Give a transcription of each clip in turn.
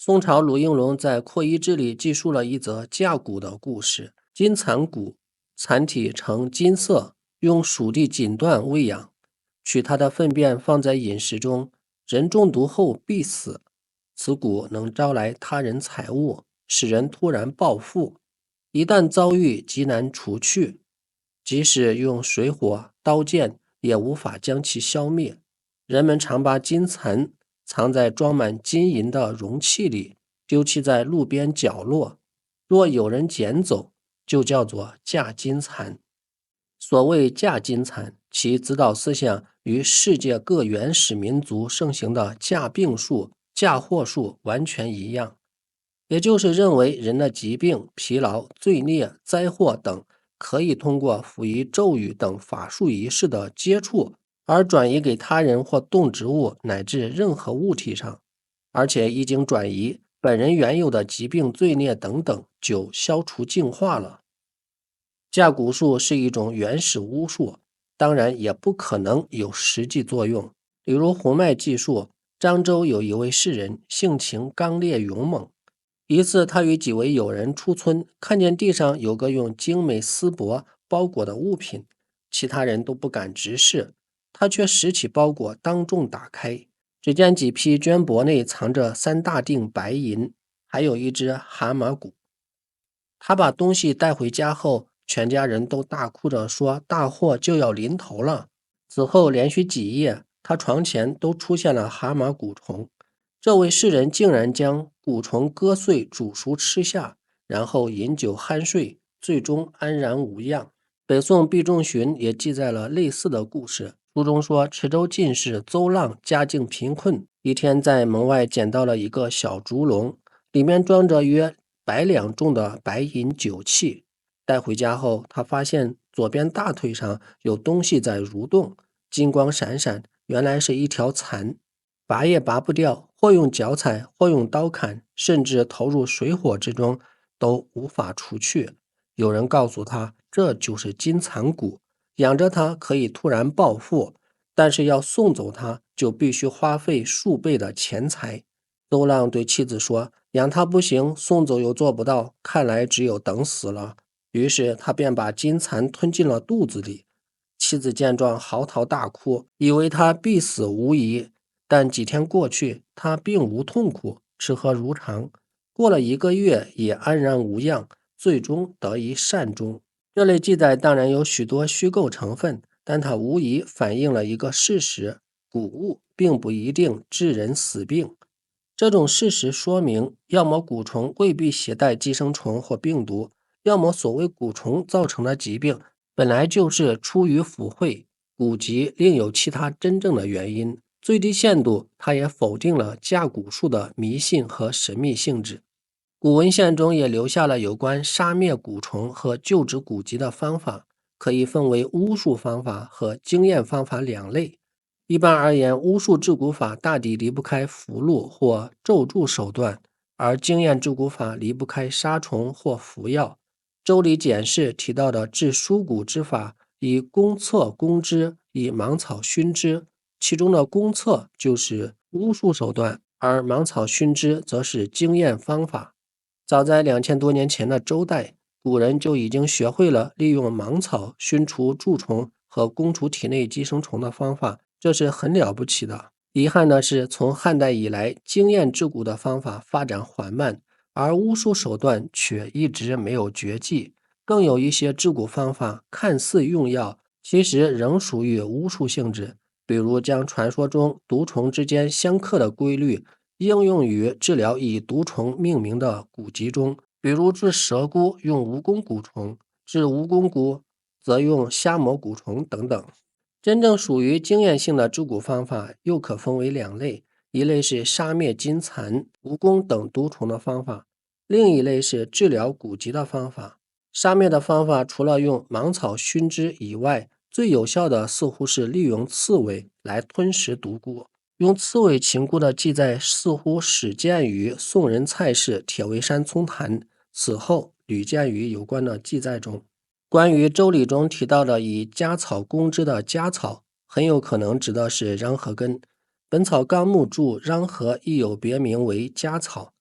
宋朝鲁应龙在《扩衣志》里记述了一则架骨的故事。金蚕骨，蚕体呈金色，用蜀地锦缎喂养，取它的粪便放在饮食中，人中毒后必死。此骨能招来他人财物，使人突然暴富，一旦遭遇极难除去，即使用水火刀剑也无法将其消灭。人们常把金蚕藏在装满金银的容器里，丢弃在路边角落，若有人捡走，就叫做架金蚕。所谓架金蚕，其指导思想与世界各原始民族盛行的架病术、嫁祸术完全一样，也就是认为人的疾病、疲劳、罪孽、灾祸等可以通过辅以咒语等法术仪式的接触而转移给他人或动植物乃至任何物体上，而且一经转移，本人原有的疾病、罪孽等等就消除净化了。架骨术是一种原始巫术，当然也不可能有实际作用。比如洪迈记述，漳州有一位士人，性情刚烈勇猛。一次他与几位友人出村，看见地上有个用精美丝帛包裹的物品，其他人都不敢直视，他却拾起包裹当众打开，只见几匹绢帛内藏着3大锭白银，还有一只蛤蟆骨。他把东西带回家后，全家人都大哭着说大祸就要临头了。此后连续几夜，他床前都出现了蛤蟆蛊虫。这位士人竟然将蛊虫割碎煮熟吃下，然后饮酒酣睡，最终安然无恙。北宋毕仲荀也记载了类似的故事，书中说池州进士邹浪家境贫困，一天在门外捡到了一个小竹笼，里面装着约100两重的白银酒器。带回家后，他发现左边大腿上有东西在蠕动，金光闪闪，原来是一条蚕，拔也拔不掉，或用脚踩，或用刀砍，甚至投入水火之中，都无法除去。有人告诉他，这就是金蚕蛊，养着它可以突然暴富，但是要送走它，就必须花费数倍的钱财。邹浪对妻子说，养它不行，送走又做不到，看来只有等死了。于是他便把金蚕吞进了肚子里。妻子见状嚎啕大哭，以为他必死无疑，但几天过去，他并无痛苦，吃喝如常，过了1个月也安然无恙，最终得以善终。这类记载当然有许多虚构成分，但它无疑反映了一个事实，蛊物并不一定致人死病。这种事实说明，要么蛊虫未必携带寄生虫或病毒，要么所谓蛊虫造成的疾病本来就是出于腐秽，蛊疾另有其他真正的原因。最低限度，它也否定了架蛊术的迷信和神秘性质。古文献中也留下了有关杀灭蛊虫和救治蛊疾的方法，可以分为巫术方法和经验方法2类。一般而言，巫术治蛊法大抵离不开符箓或咒助手段，而经验治蛊法离不开杀虫或服药。周礼简释提到的治疏蛊之法，以公厕攻之，以芒草熏之，其中的公厕就是巫术手段，而芒草熏之则是经验方法。早在2000多年前的周代，古人就已经学会了利用芒草熏除蛀虫和攻除体内寄生虫的方法，这是很了不起的。遗憾的是，从汉代以来，经验治蛊的方法发展缓慢，而巫术手段却一直没有绝迹。更有一些治蛊方法看似用药，其实仍属于巫术性质，比如将传说中毒虫之间相克的规律应用于治疗以毒虫命名的蛊疾中，比如治蛇菇用蜈蚣蛊虫，治蜈蚣蛊则用虾蟆蛊虫等等。真正属于经验性的治蛊方法又可分为2类，一类是杀灭金蚕、蜈蚣等毒虫的方法，另一类是治疗蛊疾的方法。杀灭的方法除了用芒草熏之以外，最有效的似乎是利用刺猬来吞食毒菇。用刺猬擒菇的记载似乎始见于宋人蔡氏《铁围山丛谈》，此后屡见于有关的记载中。关于周礼中提到的以家草攻之的家草，很有可能指的是穰荷根。本草纲目注穰荷亦有别名为家草。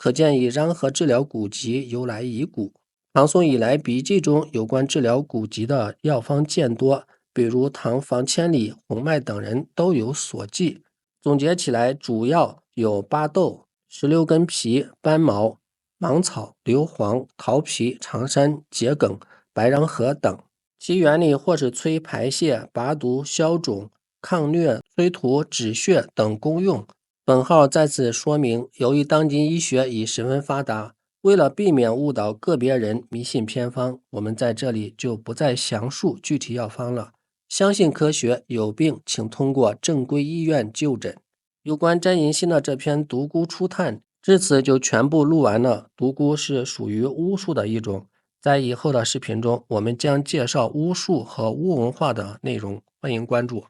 可见以禳和治疗骨疾由来已古。唐宋以来，笔记中有关治疗骨疾的药方见多，比如唐房千里、洪迈等人都有所记。总结起来，主要有巴豆、16根皮、斑毛、芒草、硫磺、桃皮、长山、桔梗、白禳荷等。其原理或是催排泄、拔毒、消肿、抗疟、催吐、止血等功用。本号在此说明，由于当今医学已十分发达，为了避免误导个别人迷信偏方，我们在这里就不再详述具体药方了。相信科学，有病请通过正规医院就诊。有关真银杏的这篇独孤初探，至此就全部录完了。独孤是属于巫术的一种，在以后的视频中，我们将介绍巫术和巫文化的内容，欢迎关注。